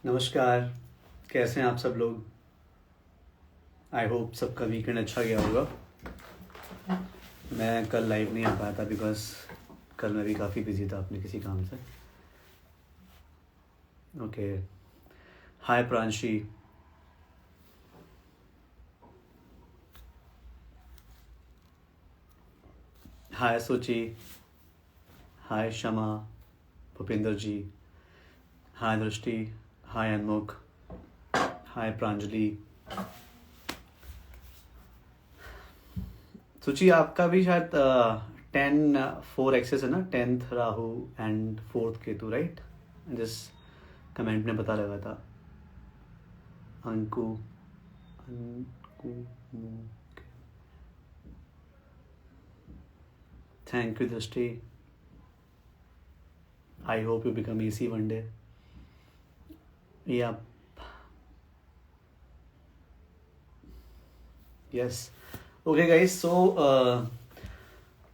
नमस्कार। कैसे हैं आप सब लोग? आई होप सबका वीकेंड अच्छा गया होगा। मैं कल लाइव नहीं आ पाया था बिकॉज कल मैं भी काफ़ी बिजी था अपने किसी काम से। ओके। हाय प्रांशी। हाय सुची। हाय शमा। भूपिंदर जी। हाय दृष्टि। हाय अनमुख। हाय प्रांजलि। सुची आपका भी शायद 10 4 एक्सेस है ना, 10th Rahu and 4th Ketu, right? जिस कमेंट में पता लगा था। अंकु अंकु थैंक यू दृष्टि। I hope you become easy one day. Yeah. Yes. Okay guys, so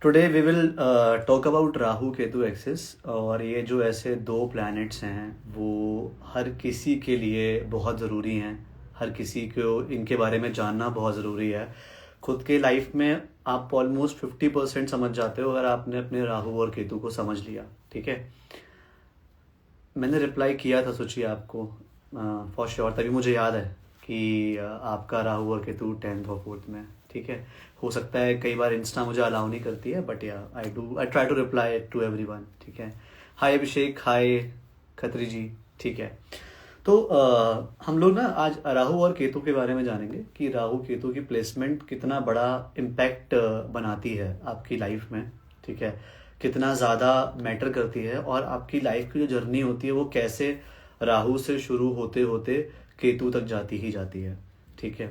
today we will talk about Rahu Ketu axis. और ये जो ऐसे दो प्लैनेट्स हैं वो हर किसी के लिए बहुत ज़रूरी हैं। हर किसी को इनके बारे में जानना बहुत ज़रूरी है। खुद के लाइफ में आप ऑलमोस्ट 50% समझ जाते हो अगर आपने अपने राहु और केतु को समझ लिया। ठीक है, मैंने रिप्लाई किया था सोचिए आपको फॉर श्योर, तभी मुझे याद है कि आपका राहु और केतु 10th और 4th में। ठीक है, हो सकता है कई बार इंस्टा मुझे अलाउ नहीं करती है, but yeah I try to reply to everyone. ठीक है। हाय अभिषेक। हाय खत्री जी। ठीक है, तो हम लोग ना आज राहु और केतु के बारे में जानेंगे कि राहु केतु की प्लेसमेंट कितना बड़ा इम्पैक्ट बनाती है आपकी लाइफ में। ठीक है, कितना ज़्यादा मैटर करती है और आपकी लाइफ की जो जर्नी होती है वो कैसे राहु से शुरू होते होते केतु तक जाती ही जाती है। ठीक है,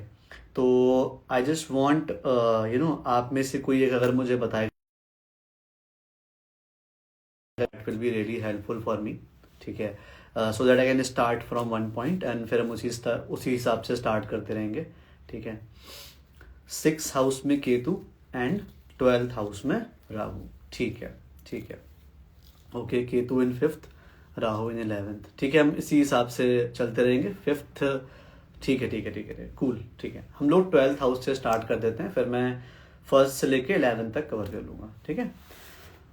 तो आई जस्ट वॉन्ट आप में से कोई एक अगर मुझे बताए, that will be really helpful for me. ठीक है, so that I can start from one point and फिर हम उसी हिसाब से स्टार्ट करते रहेंगे। ठीक है, 6th हाउस में केतु एंड 12th हाउस में राहु। ठीक है, ठीक है। ओके, केतु इन 5th, राहु इन 11th। ठीक है, हम इसी हिसाब से चलते रहेंगे। 5th, ठीक है ठीक है ठीक है, कूल। ठीक है, हम लोग 12th हाउस से स्टार्ट कर देते हैं, फिर मैं 1st से लेके 11th तक कवर कर लूँगा। ठीक है,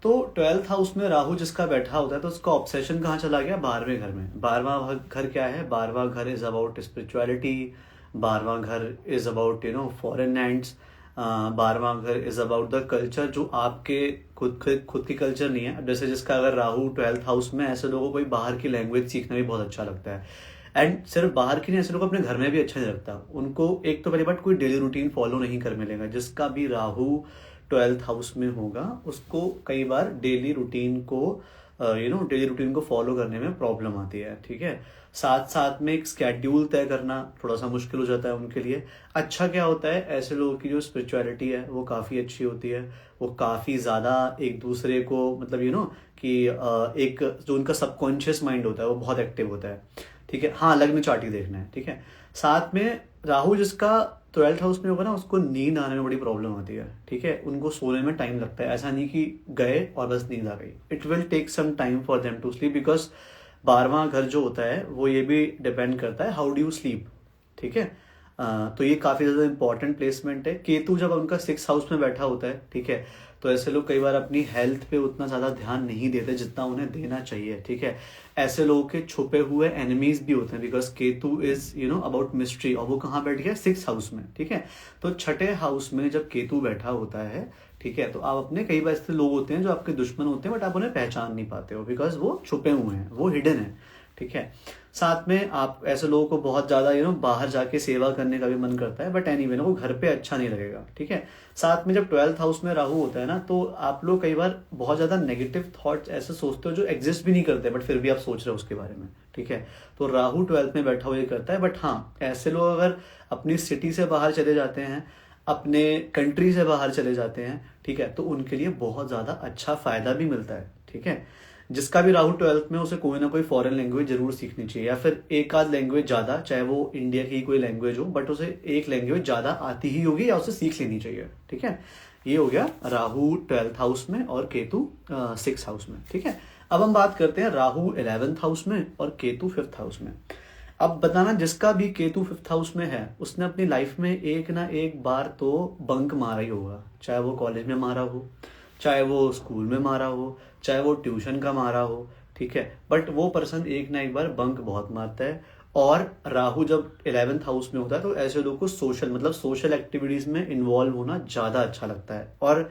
तो 12th हाउस में राहु जिसका बैठा होता है तो उसका ऑब्सेशन कहाँ चला गया? 12वें घर में। 12वां घर क्या है? 12वां घर इज अबाउट स्पिरिचुअलिटी। 12वां घर इज अबाउट फॉरेन लैंड्स। 12वां घर इज अबाउट द कल्चर जो आपके खुद की कल्चर नहीं है। अब जैसे जिसका अगर राहु 12th हाउस में, ऐसे लोगों को कोई बाहर की लैंग्वेज सीखना भी बहुत अच्छा लगता है। एंड सिर्फ बाहर की नहीं, ऐसे लोग अपने घर में भी अच्छा नहीं लगता उनको। एक तो पहली बात, कोई डेली रूटीन फॉलो नहीं कर मिलेगा। जिसका भी राहु 12th हाउस में होगा उसको कई बार डेली रूटीन को फॉलो करने में प्रॉब्लम आती है। ठीक है, साथ साथ में एक स्केड्यूल तय करना थोड़ा सा मुश्किल हो जाता है उनके लिए। अच्छा क्या होता है, ऐसे लोगों की जो स्पिरिचुअलिटी है वो काफ़ी अच्छी होती है। वो काफ़ी ज़्यादा एक दूसरे को मतलब कि एक जो उनका सबकॉन्शियस माइंड होता है वो बहुत एक्टिव होता है। ठीक है, हाँ, लग्न चार्ट देखना है। ठीक है, साथ में राहु जिसका 12th हाउस में होगा ना उसको नींद आने में बड़ी प्रॉब्लम आती है। ठीक है, उनको सोने में टाइम लगता है। ऐसा नहीं कि गए और बस नींद आ गई। It will take some time for them to sleep because 12वां घर जो होता है वो ये भी डिपेंड करता है हाउ डू यू स्लीप। ठीक है, तो ये काफ़ी ज़्यादा इंपॉर्टेंट प्लेसमेंट है। केतु जब उनका 6th हाउस में बैठा होता है, ठीक है, तो ऐसे लोग कई बार अपनी हेल्थ पे उतना ज़्यादा ध्यान नहीं देते जितना उन्हें देना चाहिए। ठीक है, ऐसे लोगों के छुपे हुए एनिमीज भी होते हैं because Ketu is about mystery. और वो कहाँ बैठ गया? 6th हाउस में। ठीक है, तो 6ठे हाउस में जब केतु बैठा होता है, ठीक है, तो आप अपने कई बार ऐसे लोग होते हैं जो आपके दुश्मन होते हैं बट आप उन्हें पहचान नहीं पाते हो बिकॉज वो छुपे हुए हैं, वो हिडन है। ठीक है, साथ में आप ऐसे लोगों को बहुत ज़्यादा बाहर जाके सेवा करने का भी मन करता है बट एनीवे वो घर पे अच्छा नहीं लगेगा। ठीक है, साथ में जब 12th हाउस में राहु होता है ना तो आप लोग कई बार बहुत ज़्यादा नेगेटिव थॉट्स ऐसे सोचते हो जो एग्जिस्ट भी नहीं करते बट फिर भी आप सोच रहे हो उसके बारे में। ठीक है, तो राहु 12th में बैठा हुआ ये करता है। बट हाँ, ऐसे लोग अगर अपनी सिटी से बाहर चले जाते हैं, अपने कंट्री से बाहर चले जाते हैं, ठीक है, तो उनके लिए बहुत ज़्यादा अच्छा फ़ायदा भी मिलता है। ठीक है, जिसका भी राहु 12th में उसे कोई ना कोई फॉरेन लैंग्वेज जरूर सीखनी चाहिए या फिर एक आध लैंग्वेज ज़्यादा, चाहे वो इंडिया की कोई लैंग्वेज हो बट उसे एक लैंग्वेज ज़्यादा आती ही होगी या उसे सीख लेनी चाहिए। ठीक है, ये हो गया राहु 12th हाउस में और केतु 6th हाउस में। ठीक है, अब हम बात करते हैं राहु 11th हाउस में और केतु 5th हाउस में। अब बताना, जिसका भी केतु 5th हाउस में है उसने अपनी लाइफ में एक ना एक बार तो बंक मारा ही होगा, चाहे वो कॉलेज में मारा हो, चाहे वो स्कूल में मारा हो, चाहे वो ट्यूशन का मारा हो, ठीक है, बट वो पर्सन एक ना एक बार बंक बहुत मारता है। और राहु जब 11th हाउस में होता है तो ऐसे लोगों को सोशल मतलब सोशल एक्टिविटीज में इन्वॉल्व होना ज़्यादा अच्छा लगता है। और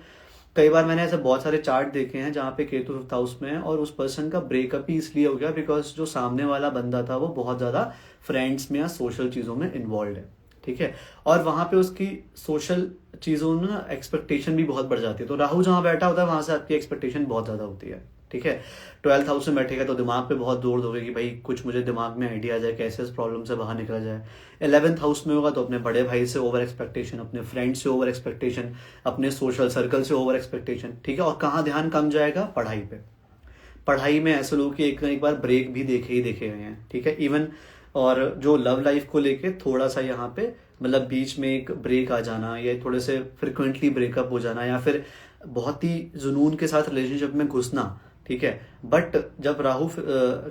कई बार मैंने ऐसे बहुत सारे चार्ट देखे हैं जहाँ पे केतु 5th हाउस में है और उस पर्सन का ब्रेकअप ही इसलिए हो गया बिकॉज जो सामने वाला बंदा था वो बहुत ज़्यादा फ्रेंड्स में या सोशल चीज़ों में इन्वॉल्व है, ठीक है, और वहाँ पे उसकी सोशल चीज़ों में ना एक्सपेक्टेशन भी बहुत बढ़ जाती है। तो राहु जहाँ बैठा होता है वहाँ से आपकी एक्सपेक्टेशन बहुत ज़्यादा होती है, ठीक है। 12th हाउस में बैठेगा तो दिमाग पे बहुत जोर दोगे कि भाई कुछ मुझे दिमाग में आइडिया आ जाए कैसे इस प्रॉब्लम से बाहर निकला जाए। 11th हाउस में होगा तो अपने बड़े भाई से ओवर एक्सपेक्टेशन, अपने फ्रेंड से ओवर एक्सपेक्टेशन, अपने सोशल सर्कल से ओवर एक्सपेक्टेशन, ठीक है। और कहाँ ध्यान कम जाएगा? पढ़ाई पे। पढ़ाई में ऐसे लोग कि एक ना एक बार ब्रेक भी देखे गए हैं, ठीक है, इवन। और जो लव लाइफ को लेके थोड़ा सा यहाँ पे मतलब बीच में एक ब्रेक आ जाना या थोड़े से फ्रिक्वेंटली ब्रेकअप हो जाना या फिर बहुत ही जुनून के साथ रिलेशनशिप में घुसना, ठीक है। बट जब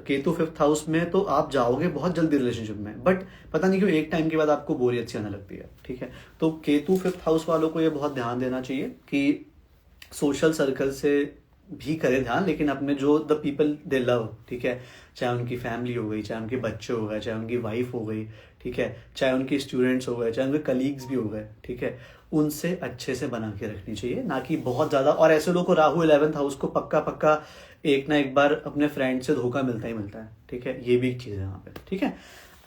केतु 5th हाउस में तो आप जाओगे बहुत जल्दी रिलेशनशिप में, बट पता नहीं क्यों एक टाइम के बाद आपको बोरियत सी आने लगती है, ठीक है। तो केतु 5th हाउस वालों को ये बहुत ध्यान देना चाहिए कि सोशल सर्कल से भी करें ध्यान, लेकिन अपने जो द पीपल दे लव, ठीक है, चाहे उनकी फैमिली हो गई, चाहे उनके बच्चे हो गए, चाहे उनकी वाइफ हो गई, ठीक है, चाहे उनके स्टूडेंट्स हो गए, चाहे उनके कलीग्स भी हो गए, ठीक है, उनसे अच्छे से बना के रखनी चाहिए, ना कि बहुत ज़्यादा। और ऐसे लोगों को राहु 11th हाउस को पक्का पक्का एक ना एक बार अपने फ्रेंड से धोखा मिलता ही मिलता है, ठीक है, ये भी एक चीज़ है यहाँ पे, ठीक है।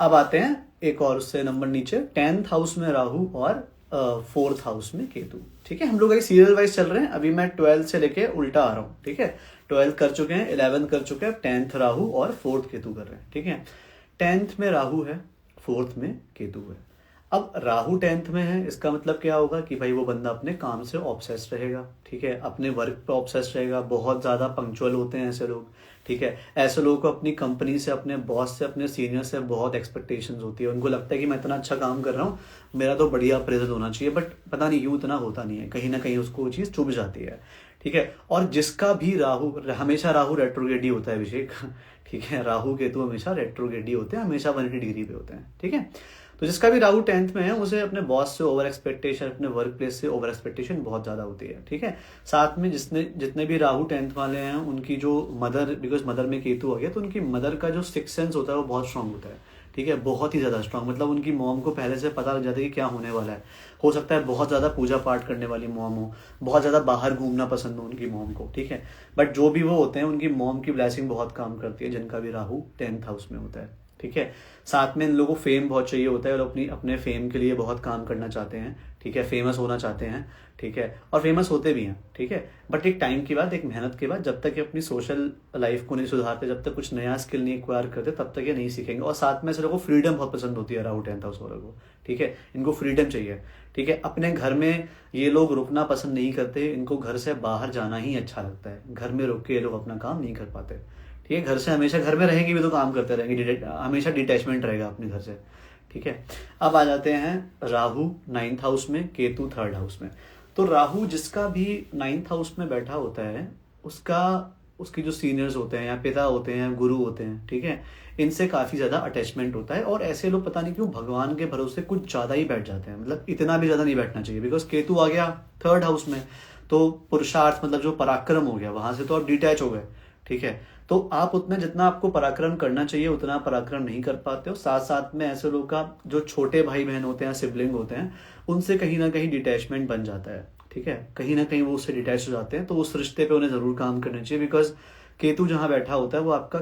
अब आते हैं एक और उससे नंबर नीचे, 10th हाउस में राहु और 4th हाउस में केतु, ठीक है। हम लोग एक सीरियल वाइज चल रहे हैं, अभी मैं 12th से लेके उल्टा आ रहा हूँ, ठीक है। 12th कर चुके हैं, 11th कर चुके हैं, 10th राहु और 4th केतु कर रहे हैं, ठीक है। 10th में राहु है, 4th में केतु है। अब राहु 10th में है, इसका मतलब क्या होगा कि भाई वो बंदा अपने काम से ऑब्सेस्ड रहेगा, ठीक है, अपने वर्क पे ऑब्सेस्ड रहेगा, बहुत ज़्यादा पंक्चुअल होते हैं ऐसे लोग, ठीक है। ऐसे लोगों को अपनी कंपनी से, अपने बॉस से, अपने सीनियर से बहुत एक्सपेक्टेशंस होती है। उनको लगता है कि मैं इतना अच्छा काम कर रहा हूँ, मेरा तो बढ़िया अप्रेजल होना चाहिए, बट पता नहीं क्यों इतना होता नहीं है, कहीं ना कहीं उसको वो चीज़ चुभ जाती है, ठीक है। और जिसका भी राहु, हमेशा राहु रेट्रोग्रेड ही होता है अभिषेक, ठीक है, राहु केतु हमेशा रेट्रोग्रेड ही होते हैं, हमेशा 180 डिग्री पे होते हैं, ठीक है। तो जिसका भी राहु 10th में है उसे अपने बॉस से ओवर एक्सपेक्टेशन, अपने वर्क प्लेस से ओवर एक्सपेक्टेशन बहुत ज़्यादा होती है, ठीक है। साथ में जितने भी राहु 10th वाले हैं उनकी जो मदर, बिकॉज मदर में केतु आ गया तो उनकी मदर का जो सिक्स सेंस होता है वो बहुत स्ट्रांग होता है, ठीक है, बहुत ही ज़्यादा स्ट्रांग। मतलब उनकी मॉम को पहले से पता लग जाता है कि क्या होने वाला है। हो सकता है बहुत ज़्यादा पूजा पाठ करने वाली मॉम हो, बहुत ज़्यादा बाहर घूमना पसंद हो उनकी मॉम को, ठीक है, बट जो भी वो होते हैं उनकी मॉम की ब्लेसिंग बहुत काम करती है जिनका भी राहु 10th हाउस में होता है, ठीक है। साथ में इन लोगों को फेम बहुत चाहिए होता है और अपने फेम के लिए बहुत काम करना चाहते हैं, ठीक है, फेमस होना चाहते हैं, ठीक है, और फेमस होते भी हैं, ठीक है। बट एक टाइम के बाद, एक मेहनत के बाद, जब तक ये अपनी सोशल लाइफ को नहीं सुधारते, जब तक कुछ नया स्किल नहीं एक्वायर करते, तब तक ये नहीं सीखेंगे। और साथ में से लोगों को फ्रीडम बहुत पसंद होती है राहु 10th हाउस वालों को, ठीक है, इनको फ्रीडम चाहिए, ठीक है। अपने घर में ये लोग रुकना पसंद नहीं करते, इनको घर से बाहर जाना ही अच्छा लगता है। घर में रुक के ये लोग अपना काम नहीं कर पाते, ठीक है। घर से हमेशा, घर में रहेंगे भी तो काम करते रहेंगे, हमेशा डिटैचमेंट रहेगा अपने घर से, ठीक है। अब आ जाते हैं राहु 9th हाउस में, केतु 3rd हाउस में। तो राहु जिसका भी 9th हाउस में बैठा होता है उसकी जो सीनियर्स होते हैं या पिता होते हैं, गुरु होते हैं, ठीक है, इनसे काफ़ी ज़्यादा अटैचमेंट होता है। और ऐसे लोग पता नहीं क्यों भगवान के भरोसे कुछ ज़्यादा ही बैठ जाते हैं, मतलब इतना भी ज़्यादा नहीं बैठना चाहिए, बिकॉज केतु आ गया 3rd हाउस में तो पुरुषार्थ मतलब जो पराक्रम हो गया वहाँ से तो आप डिटैच हो गए, ठीक है। तो आप उतना जितना आपको पराक्रम करना चाहिए उतना पराक्रम नहीं कर पाते हो। साथ साथ में ऐसे लोग का जो छोटे भाई बहन होते हैं, सिबलिंग होते हैं, उनसे कहीं ना कहीं डिटैचमेंट बन जाता है, ठीक है, कहीं ना कहीं वो उससे डिटैच हो जाते हैं। तो उस रिश्ते पे उन्हें ज़रूर काम करना चाहिए, बिकॉज केतु जहाँ बैठा होता है वो आपका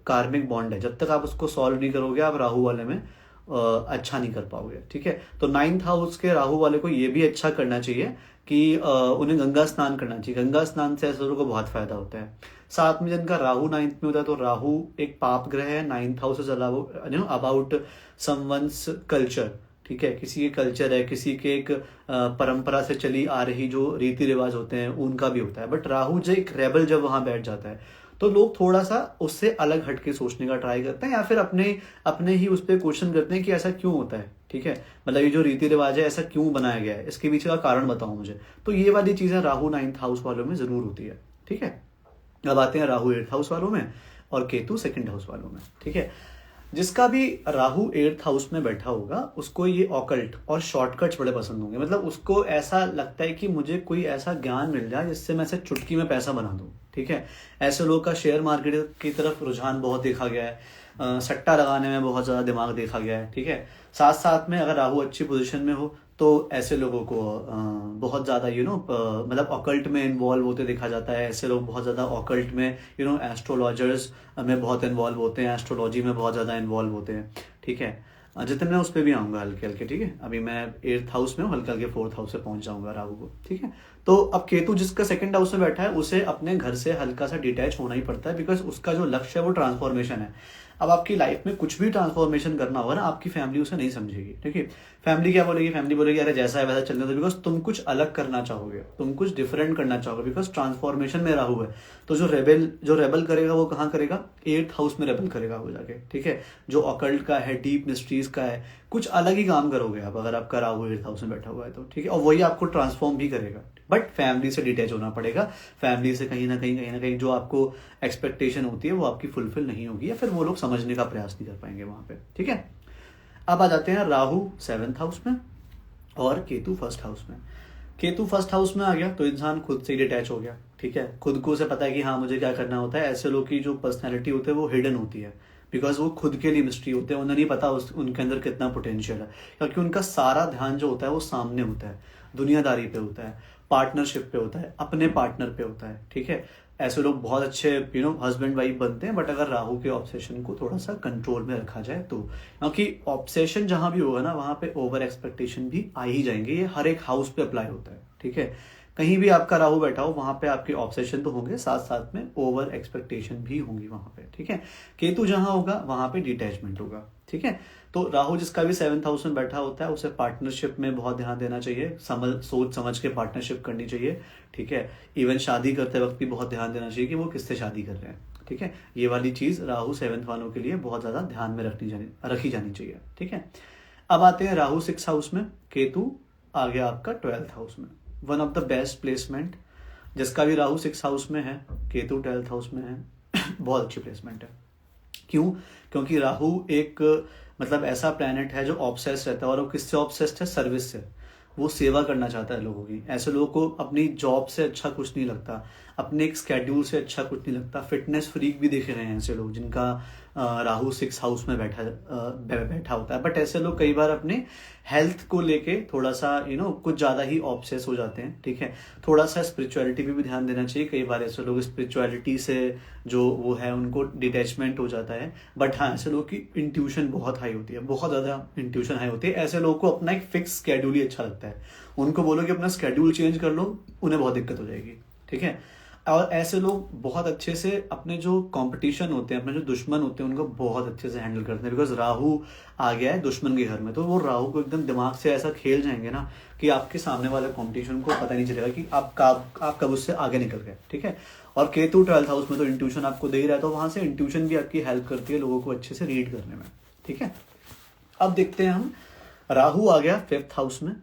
कार्मिक बॉन्ड है। जब तक आप उसको सॉल्व नहीं करोगे आप राहु वाले में अच्छा नहीं कर पाओगे, ठीक है। तो 9th हाउस के राहु वाले को ये भी अच्छा करना चाहिए कि उन्हें गंगा स्नान करना चाहिए। गंगा स्नान से ऐसे लोगों को बहुत फायदा होता है। साथ में जिनका राहु 9th में होता है तो राहु एक पाप ग्रह है, 9th house is about someone's culture, ठीक है, किसी के कल्चर है, किसी के एक परंपरा से चली आ रही जो रीति रिवाज होते हैं उनका भी होता है। बट राहु जो एक रेबल जब वहां बैठ जाता है तो लोग थोड़ा सा उससे अलग हटके सोचने का ट्राई करते हैं या फिर अपने ही उस पर क्वेश्चन करते हैं कि ऐसा क्यों होता है, ठीक है, मतलब ये जो रीति रिवाज है ऐसा क्यों बनाया गया है, इसके पीछे का कारण बताओ मुझे। तो ये वाली चीजें राहु 9th हाउस वालों में जरूर होती है, ठीक है। अब आते हैं राहु 8th हाउस वालों में और केतु 2nd हाउस वालों में, ठीक है। जिसका भी राहु 8th हाउस में बैठा होगा उसको ये ऑकल्ट और शॉर्टकट्स बड़े पसंद होंगे। मतलब उसको ऐसा लगता है कि मुझे कोई ऐसा ज्ञान मिल जाए जिससे मैं ऐसे चुटकी में पैसा बना दूं, ठीक है। ऐसे लोगों का शेयर मार्केट की तरफ रुझान बहुत देखा गया है, सट्टा लगाने में बहुत ज़्यादा दिमाग देखा गया है, ठीक है। साथ साथ में अगर राहु अच्छी पोजीशन में हो तो ऐसे लोगों को बहुत ज़्यादा मतलब ऑकल्ट में इन्वॉल्व होते देखा जाता है। ऐसे लोग बहुत ज़्यादा ऑकल्ट में एस्ट्रोलॉजर्स में बहुत इन्वॉल्व होते हैं, एस्ट्रोलॉजी में बहुत ज़्यादा इन्वॉल्व होते हैं, ठीक है। जितने मैं उस पर भी आऊँगा हल्के हल्के, ठीक है। अभी मैं 8th हाउस में हूँ, हल्के हल्के 4th हाउस से पहुँच जाऊँगा राहु को, ठीक है। तो अब केतु जिसका 2nd हाउस में बैठा है उसे अपने घर से हल्का सा डिटैच होना ही पड़ता है, बिकॉज उसका जो लक्ष्य है वो ट्रांसफॉर्मेशन है। अब आपकी लाइफ में कुछ भी ट्रांसफॉर्मेशन करना होगा ना, आपकी फैमिली उसे नहीं समझेगी, ठीक है। फैमिली क्या बोलेगी? फैमिली बोलेगी अरे जैसा है वैसा चलने दो, बिकॉज तुम कुछ अलग करना चाहोगे, तुम कुछ डिफरेंट करना चाहोगे, बिकॉज ट्रांसफॉर्मेशन में राहु है। तो जो रेबल करेगा वो कहाँ करेगा? 8th हाउस में रेबल करेगा वो जाके, ठीक है। जो ऑकल्ट का है, डीप मिस्ट्रीज का है, कुछ अलग ही काम करोगे आप अगर आपका राहु 8th हाउस में बैठा हुआ है तो, ठीक है। और वही आपको ट्रांसफॉर्म भी करेगा, बट फैमिली से डिटैच होना पड़ेगा। फैमिली से कहीं ना कहीं जो आपको एक्सपेक्टेशन होती है वो आपकी फुलफिल नहीं होगी, या फिर वो लोग समझने का प्रयास नहीं कर पाएंगे वहां पे, ठीक है। अब आ जाते हैं राहु 7th हाउस में और केतु 1st हाउस में। केतु 1st हाउस में आ गया तो इंसान खुद से ही डिटैच हो गया, ठीक है। खुद को उसे पता है कि हाँ मुझे क्या करना होता है। ऐसे लोग की जो पर्सनैलिटी होती है वो हिडन होती है, बिकॉज वो खुद के लिए मिस्ट्री होते हैं, उन्हें नहीं पता उनके अंदर कितना पोटेंशियल है, क्योंकि उनका सारा ध्यान जो होता है वो सामने होता है, दुनियादारी पे होता है, पार्टनरशिप पे होता है, अपने पार्टनर पे होता है, ठीक है। ऐसे लोग बहुत अच्छे हस्बैंड वाइफ बनते हैं, बट अगर राहु के ऑब्सेशन को थोड़ा सा कंट्रोल में रखा जाए तो, क्योंकि ऑब्सेशन जहां भी होगा ना वहां पे ओवर एक्सपेक्टेशन भी आ ही जाएंगे। ये हर एक हाउस पे अप्लाई होता है, ठीक है। कहीं भी आपका राहु बैठा हो वहां पे आपके ऑब्सेशन तो होंगे, साथ साथ में ओवर एक्सपेक्टेशन भी होंगी वहां पे, ठीक है। केतु जहां होगा वहां पे डिटैचमेंट होगा, ठीक है। तो राहु जिसका भी 7th हाउस में बैठा होता है उसे पार्टनरशिप में बहुत ध्यान देना चाहिए, सोच समझ के पार्टनरशिप करनी चाहिए, ठीक है। इवन शादी करते वक्त भी बहुत ध्यान देना चाहिए कि वो किससे शादी कर रहे हैं, ठीक है। ये वाली चीज राहु 7th वालों के लिए बहुत ज्यादा ध्यान में रखी जानी चाहिए, ठीक है। अब आते हैं राहु 6th हाउस में, केतु आ गया आपका 12th हाउस में। One of the best placement, जिसका भी राहु 6th हाउस में है, केतु 12th हाउस में है बहुत अच्छी प्लेसमेंट है। क्यों? क्योंकि राहु एक मतलब ऐसा प्लैनेट है जो ऑब्सेस रहता है, और वो किससे ऑब्सेस्ड है? सर्विस से। वो सेवा करना चाहता है लोगों की। ऐसे लोगों को अपनी जॉब से अच्छा कुछ नहीं लगता, अपने एक स्केड्यूल से अच्छा कुछ नहीं लगता। फिटनेस फ्रीक भी देखे रहे हैं ऐसे लोग जिनका राहु 6th हाउस में बैठा होता है, बट ऐसे लोग कई बार अपने हेल्थ को लेके थोड़ा सा कुछ ज्यादा ही ऑब्सेस हो जाते हैं, ठीक है। थोड़ा सा स्पिरिचुअलिटी पे भी ध्यान देना चाहिए। कई बार ऐसे लोग स्पिरिचुअलिटी से जो वो है उनको डिटैचमेंट हो जाता है, बट हाँ ऐसे लोगों की इंट्यूशन बहुत हाई होती है, बहुत ज्यादा इंट्यूशन हाई होती है। ऐसे लोगों को अपना एक फिक्स स्केड्यूल ही अच्छा लगता है। उनको बोलो कि अपना स्केड्यूल चेंज कर लो, उन्हें बहुत दिक्कत हो जाएगी, ठीक है। और ऐसे लोग बहुत अच्छे से अपने जो कंपटीशन होते हैं, अपने जो दुश्मन होते हैं, उनको बहुत अच्छे से हैंडल करते हैं, बिकॉज राहु आ गया है दुश्मन के घर में। तो वो राहु को एकदम दिमाग से ऐसा खेल जाएंगे ना कि आपके सामने वाले कंपटीशन को पता नहीं चलेगा कि आप कब उससे आगे निकल गए, ठीक है। और केतु 12th हाउस में तो इंट्यूशन आपको दे ही रहा है, तो वहां से इंट्यूशन भी आपकी हेल्प करती है लोगों को अच्छे से रीड करने में, ठीक है। अब देखते हैं हम, राहु आ गया 5th हाउस में,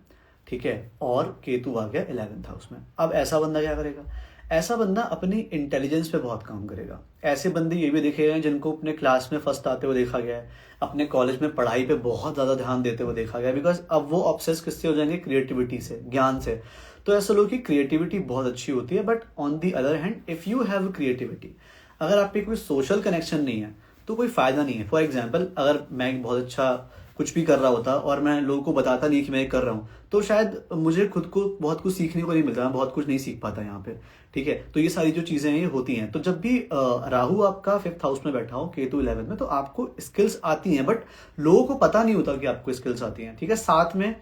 ठीक है, और केतु आ गया 11th हाउस में। अब ऐसा बंदा क्या करेगा? ऐसा बंदा अपनी इंटेलिजेंस पे बहुत काम करेगा। ऐसे बंदे ये भी देखे गए हैं जिनको अपने क्लास में फर्स्ट आते हुए देखा गया है, अपने कॉलेज में पढ़ाई पे बहुत ज्यादा ध्यान देते हुए देखा गया है, बिकॉज अब वो ऑब्सेस किससे हो जाएंगे? क्रिएटिविटी से, ज्ञान से। तो ऐसे लोगों की क्रिएटिविटी बहुत अच्छी होती है, but on the other hand if you have creativity, अगर आप पे कोई सोशल कनेक्शन नहीं है तो कोई फायदा नहीं है। फॉर एग्जाम्पल, अगर मैं बहुत अच्छा कुछ भी कर रहा होता और मैं लोगों को बताता नहीं कि मैं कर रहा हूँ, तो शायद मुझे खुद को बहुत कुछ सीखने को नहीं मिलता, मैं बहुत कुछ नहीं सीख पाता यहाँ पे, ठीक है। तो ये सारी जो चीजें हैं ये होती हैं। तो जब भी राहु आपका 5th हाउस में बैठा हो, केतु 11th में, तो आपको स्किल्स आती हैं, बट लोगों को पता नहीं होता कि आपको स्किल्स आती हैं, ठीक है। साथ में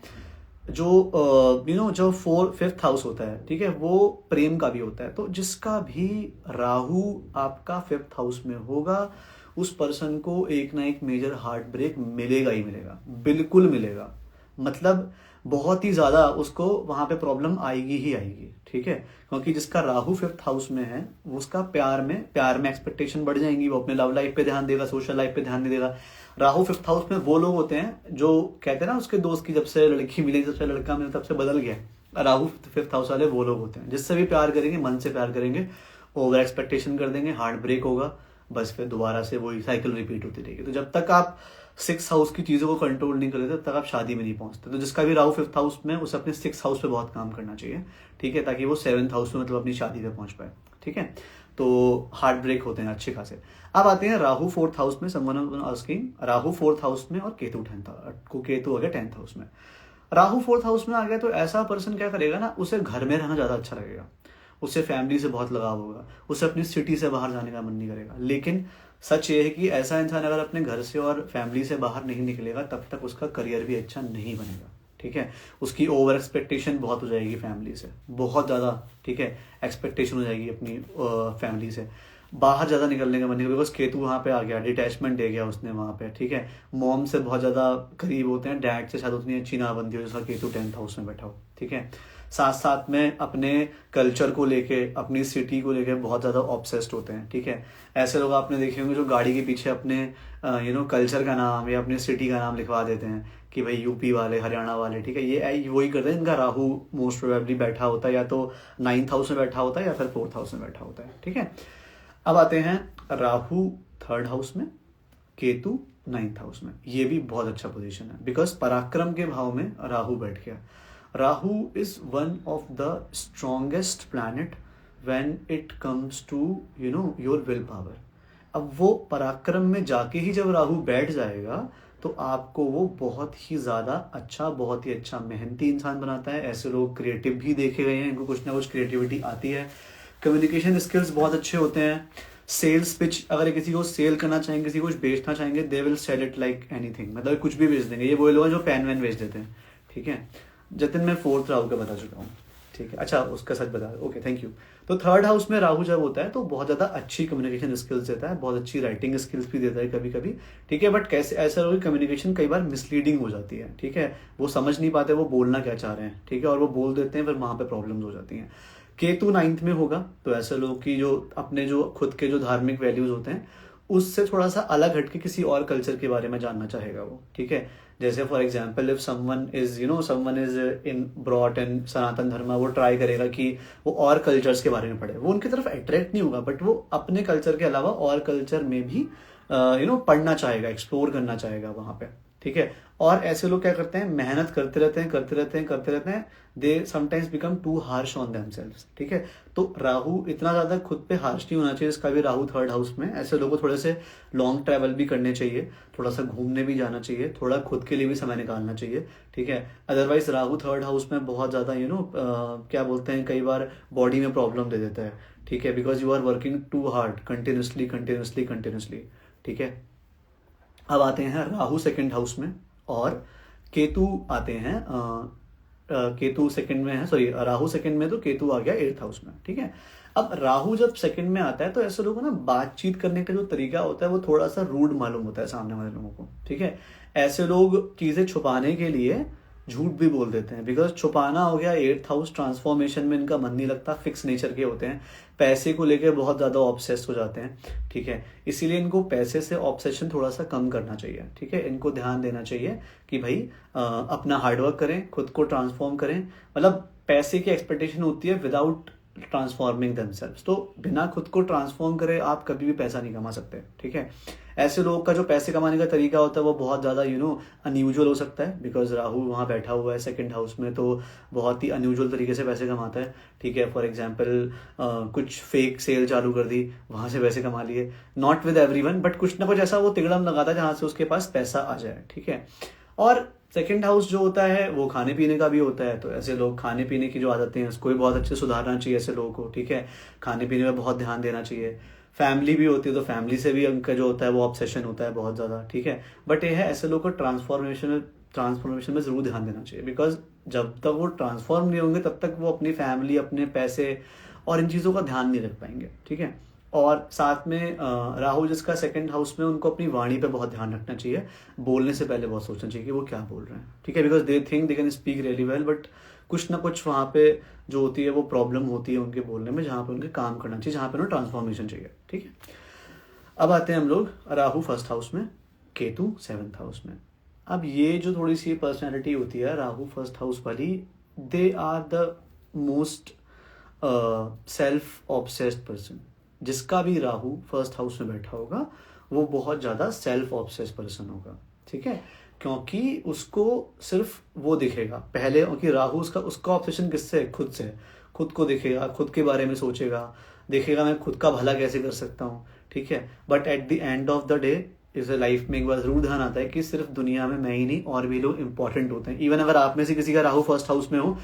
जो जो 5th हाउस होता है, ठीक है, वो प्रेम का भी होता है। तो जिसका भी राहु आपका 5th हाउस में होगा उस पर्सन को एक ना एक मेजर हार्ट ब्रेक मिलेगा ही मिलेगा, बिल्कुल मिलेगा। मतलब बहुत ही ज्यादा उसको वहां पे प्रॉब्लम आएगी ही आएगी, ठीक है। क्योंकि जिसका राहु 5th हाउस में है उसका प्यार में एक्सपेक्टेशन बढ़ जाएंगी, वो अपने लव लाइफ पे ध्यान देगा, सोशल लाइफ पे ध्यान नहीं देगा। राहु 5th हाउस में वो लोग होते हैं जो कहते हैं ना, उसके दोस्त की जब से लड़की मिली, जब से लड़का मिला तब से बदल गया। राहु 5th हाउस वाले वो लोग होते हैं जिससे भी प्यार करेंगे, मन से प्यार करेंगे, ओवर एक्सपेक्टेशन कर देंगे, हार्ट ब्रेक होगा, बस फिर दोबारा से वही साइकिल रिपीट होती रहेगी। तो जब तक आप 6 हाउस की चीज़ों को कंट्रोल नहीं कर लेते तब तक आप शादी में नहीं पहुंचते। तो जिसका भी राहु 5th हाउस में, उसे अपने 6th हाउस पे बहुत काम करना चाहिए, ठीक है, ताकि वो 7th हाउस में मतलब अपनी शादी पे पहुंच पाए, ठीक है। तो हार्ट ब्रेक होते हैं अच्छे खासे। अब आते हैं राहु 4th हाउस में, someone asking, Rahu 4th house में और केतु 10th हाउस में। राहु 4th हाउस में आ गया तो ऐसा पर्सन क्या करेगा ना, उसे घर में रहना ज़्यादा अच्छा लगेगा, उसे फैमिली से बहुत लगाव होगा, उसे अपनी सिटी से बाहर जाने का मन नहीं करेगा। लेकिन सच ये है कि ऐसा इंसान अगर अपने घर से और फैमिली से बाहर नहीं निकलेगा तब तक उसका करियर भी अच्छा नहीं बनेगा, ठीक है। उसकी ओवर एक्सपेक्टेशन बहुत हो जाएगी फैमिली से, बहुत ज़्यादा, ठीक है, एक्सपेक्टेशन हो जाएगी अपनी फैमिली से, बाहर ज़्यादा निकलने का मन नहीं, बिकॉज केतु वहाँ पे आ गया, डिटैचमेंट दे गया उसने वहाँ पे, ठीक है। मॉम से बहुत ज़्यादा करीब होते हैं, डैड से शायद उतनी अच्छी ना बनती हो जिसका केतु 10th हाउस में बैठा हो, ठीक है। साथ साथ में अपने कल्चर को लेके, अपनी सिटी को लेके बहुत ज़्यादा ऑब्सेस्ड होते हैं, ठीक है। ऐसे लोग आपने देखे होंगे जो गाड़ी के पीछे अपने कल्चर का नाम या अपनी सिटी का नाम लिखवा देते हैं कि भाई यूपी वाले, हरियाणा वाले, ठीक है। ये वही करते हैं, इनका राहु मोस्ट प्रोबेबली बैठा होता है या तो 9th हाउस में बैठा होता है या फिर 4th हाउस में बैठा होता है, ठीक है। अब आते हैं राहु 3rd हाउस में, केतु 9th हाउस में। ये भी बहुत अच्छा पोजीशन है बिकॉज पराक्रम के भाव में राहु बैठ गया। Rahu is one of the strongest planet when it comes to your will power. अब वो पराक्रम में जाके ही जब राहु बैठ जाएगा तो आपको वो बहुत ही ज़्यादा अच्छा, बहुत ही अच्छा मेहनती इंसान बनाता है। ऐसे लोग क्रिएटिव भी देखे गए हैं, इनको कुछ ना कुछ क्रिएटिविटी आती है, कम्युनिकेशन स्किल्स बहुत अच्छे होते हैं। सेल्स पिच, अगर किसी को सेल करना चाहेंगे, किसी को कुछ बेचना चाहेंगे, they will sell it like anything, मतलब कुछ भी बेच देंगे। ये वो लोग हैं जो पेन वैन बेच देते हैं, ठीक है। जतिन मैं 4th राहु का बता चुका हूँ, ठीक है। अच्छा, उसका सच बता, ओके, थैंक यू। तो 3rd हाउस में राहु जब होता है तो बहुत ज़्यादा अच्छी कम्युनिकेशन स्किल्स देता है, बहुत अच्छी राइटिंग स्किल्स भी देता है कभी कभी, ठीक है। बट कैसे ऐसा लोगों की कम्युनिकेशन कई बार मिसलीडिंग हो जाती है, ठीक है। वो समझ नहीं पाते वो बोलना क्या चाह रहे हैं, ठीक है, और वो बोल देते हैं, फिर वहाँ पे प्रॉब्लम्स हो जाती हैं। केतु 9th में होगा तो ऐसे लोगों की जो अपने जो खुद के जो धार्मिक वैल्यूज होते हैं उससे थोड़ा सा अलग हटके किसी और कल्चर के बारे में जानना चाहेगा वो, ठीक है। जैसे for example if someone is in brought in Sanatan Dharma, वो ट्राई करेगा कि वो और कल्चर्स के बारे में पढ़े, वो उनकी तरफ अट्रैक्ट नहीं होगा बट वो अपने कल्चर के अलावा और कल्चर में भी पढ़ना चाहेगा, एक्सप्लोर करना चाहेगा वहां पे, ठीक है। और ऐसे लोग क्या करते हैं, मेहनत करते रहते हैं, they sometimes become too harsh on themselves, ठीक है। तो राहु इतना ज्यादा खुद पे हार्श नहीं होना चाहिए, इसका भी राहु 3rd हाउस में। ऐसे लोगों को थोड़े से लॉन्ग ट्रैवल भी करने चाहिए, थोड़ा सा घूमने भी जाना चाहिए, थोड़ा खुद के लिए भी समय निकालना चाहिए, ठीक है। अदरवाइज राहु 3rd हाउस में बहुत ज्यादा क्या बोलते हैं, कई बार बॉडी में प्रॉब्लम दे देता है, ठीक है, because you are working too hard continuously, ठीक है। अब आते हैं राहु 2nd हाउस में और केतु आते हैं केतु 2nd में है, सॉरी राहु 2nd में, तो केतु आ गया 8th हाउस में, ठीक है। अब राहु जब 2nd में आता है तो ऐसे लोगों को ना बातचीत करने का जो तरीका होता है वो थोड़ा सा रूड मालूम होता है सामने वाले लोगों को, ठीक है। ऐसे लोग चीजें छुपाने के लिए झूठ भी बोल देते हैं, बिकॉज छुपाना हो गया 8th हाउस। ट्रांसफॉर्मेशन में इनका मन नहीं लगता, फिक्स नेचर के होते हैं, पैसे को लेकर बहुत ज्यादा ऑब्सेस्ड हो जाते हैं, ठीक है। इसीलिए इनको पैसे से ऑब्सेशन थोड़ा सा कम करना चाहिए, ठीक है। इनको ध्यान देना चाहिए कि भाई अपना हार्डवर्क करें, खुद को ट्रांसफॉर्म करें। मतलब पैसे की एक्सपेक्टेशन होती है विदाउट ट्रांसफॉर्मिंग देमसेल्व्स, तो बिना खुद को ट्रांसफॉर्म करे आप कभी भी पैसा नहीं कमा सकते, ठीक है। ऐसे लोगों का जो पैसे कमाने का तरीका होता है वो बहुत ज़्यादा अनयूजुअल हो सकता है, बिकॉज राहु वहाँ बैठा हुआ है 2nd हाउस में, तो बहुत ही अनयूजुअल तरीके से पैसे कमाता है, ठीक है। फॉर एग्जाम्पल कुछ फेक सेल चालू कर दी, वहाँ से पैसे कमा लिए, नॉट विद एवरीवन बट कुछ ना कुछ ऐसा वो तिगड़म लगाता है जहाँ से उसके पास पैसा आ जाए, ठीक है। और 2nd हाउस जो होता है वो खाने पीने का भी होता है, तो ऐसे लोग खाने पीने की जो आदतें हैं उसको भी बहुत अच्छे सुधारना चाहिए ऐसे लोगों को, ठीक है। खाने पीने में बहुत ध्यान देना चाहिए। फैमिली भी होती है तो फैमिली से भी उनका जो होता है वो ऑब्सेशन होता है बहुत ज़्यादा, ठीक है। बट ये है ऐसे लोगों को ट्रांसफॉर्मेशन में ज़रूर ध्यान देना चाहिए, बिकॉज जब तक वो ट्रांसफॉर्म नहीं होंगे तब तक वो अपनी फैमिली, अपने पैसे और इन चीज़ों का ध्यान नहीं रख पाएंगे, ठीक है। और साथ में राहु जिसका 2nd हाउस में, उनको अपनी वाणी पे बहुत ध्यान रखना चाहिए, बोलने से पहले बहुत सोचना चाहिए कि वो क्या बोल रहे हैं, ठीक है। Because they think they can speak really well but कुछ ना कुछ वहाँ पे जो होती है वो प्रॉब्लम होती है उनके बोलने में, जहाँ पे उनके काम करना चाहिए, जहाँ पे उन्हें ट्रांसफॉर्मेशन चाहिए, ठीक है। अब आते हैं हम लोग राहु 1st हाउस में, केतु 7th हाउस में। अब ये जो थोड़ी सी पर्सनैलिटी होती है राहु 1st हाउस वाली, they are the most self obsessed person. जिसका भी राहु फर्स्ट हाउस में बैठा होगा वो बहुत ज़्यादा सेल्फ ऑब्सेस पर्सन होगा, ठीक है, क्योंकि उसको सिर्फ वो दिखेगा पहले, क्योंकि राहु उसका ऑब्सेशन किससे है? खुद से। खुद को दिखेगा, खुद के बारे में सोचेगा, देखेगा मैं खुद का भला कैसे कर सकता हूँ, ठीक है। But at the end of the day इस लाइफ में एक बार जरूर ध्यान आता है कि सिर्फ दुनिया में मैं ही नहीं और भी लोग इंपॉर्टेंट होते हैं। इवन अगर आप में से किसी का राहु फर्स्ट हाउस में हो,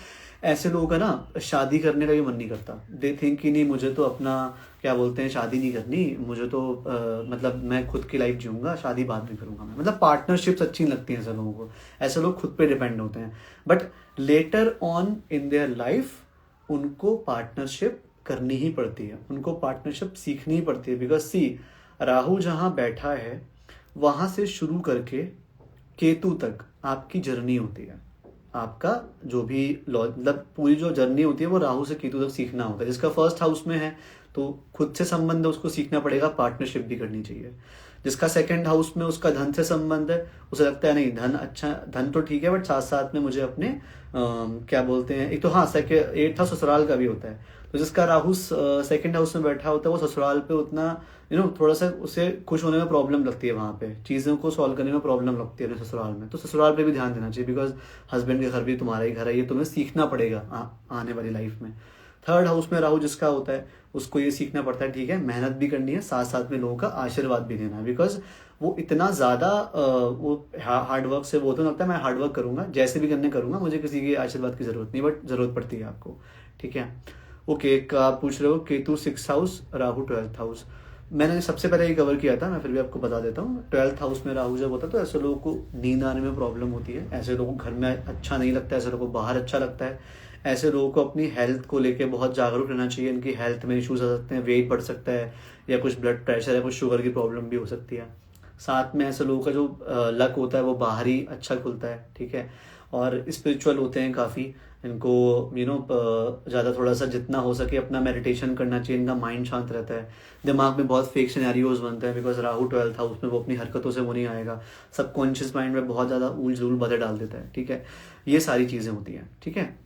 ऐसे लोगों का ना शादी करने का भी मन नहीं करता। दे थिंक कि नहीं मुझे तो अपना क्या बोलते हैं शादी नहीं करनी, मुझे तो मतलब मैं खुद की लाइफ जीऊंगा, शादी बाद में करूंगा मैं। मतलब पार्टनरशिप्स अच्छी नहीं लगती हैं ऐसे लोगों को, ऐसे लोग खुद पे डिपेंड होते हैं। But later on in their life उनको पार्टनरशिप करनी ही पड़ती है, उनको पार्टनरशिप सीखनी ही पड़ती है। बिकॉज सी राहु जहाँ बैठा है वहां से शुरू करके केतु तक आपकी जर्नी होती है। आपका जो भी मतलब पूरी जो जर्नी होती है वो राहु से केतु तक सीखना होता है। जिसका फर्स्ट हाउस में है तो खुद से संबंध है, उसको सीखना पड़ेगा, पार्टनरशिप भी करनी चाहिए। जिसका सेकंड हाउस में उसका धन से संबंध है, उसे लगता है नहीं धन अच्छा, धन तो ठीक है बट साथ साथ में मुझे अपने क्या बोलते हैं, एक तो हाँ सेकंड एट्थ हाउस ससुराल का भी होता है। तो जिसका राहु सेकंड हाउस में बैठा होता है वो ससुराल पे उतना थोड़ा सा उसे खुश होने में प्रॉब्लम लगती है, वहाँ पे चीज़ों को सॉल्व करने में प्रॉब्लम लगती है ससुराल में। तो ससुराल पे भी ध्यान देना चाहिए, बिकॉज हस्बैंड के घर भी तुम्हारा ही घर है, ये तुम्हें सीखना पड़ेगा आने वाली लाइफ में। थर्ड हाउस में राहु जिसका होता है उसको ये सीखना पड़ता है, ठीक है, मेहनत भी करनी है, साथ साथ में लोगों का आशीर्वाद भी देना है। बिकॉज वो इतना ज़्यादा वो हार्डवर्क से वो तो लगता है मैं हार्डवर्क करूंगा, जैसे भी करने करूंगा, मुझे किसी के आशीर्वाद की जरूरत नहीं, बट जरूरत पड़ती है आपको, ठीक है। ओके, आप पूछ रहे हो Ketu 6th house, Rahu 12th house. मैंने सबसे पहले ये कवर किया था, मैं फिर भी आपको बता देता हूँ। 12th हाउस में राहु जब होता है तो ऐसे लोगों को नींद आने में प्रॉब्लम होती है, ऐसे लोगों को घर में अच्छा नहीं लगता है, ऐसे लोगों को बाहर अच्छा लगता है। ऐसे लोगों को अपनी हेल्थ को लेके बहुत जागरूक रहना चाहिए, इनकी हेल्थ में इश्यूज आ सकते हैं, वेट बढ़ सकता है, या कुछ ब्लड प्रेशर या कुछ शुगर की प्रॉब्लम भी हो सकती है। साथ में ऐसे लोगों का जो लक होता है वो बाहर ही अच्छा खुलता है, ठीक है। और स्पिरिचुअल होते हैं काफ़ी, इनको ज़्यादा थोड़ा सा जितना हो सके अपना मेडिटेशन करना चाहिए, इनका माइंड शांत रहता है, दिमाग में बहुत फेक सिनेरियोज बनते हैं। बिकॉज राहु 12th हाउस में वो अपनी हरकतों से वो नहीं आएगा, सबकॉन्शियस माइंड में बहुत ज़्यादा ऊल जूल बातें डाल देता है, ठीक है। ये सारी चीज़ें होती हैं, ठीक है।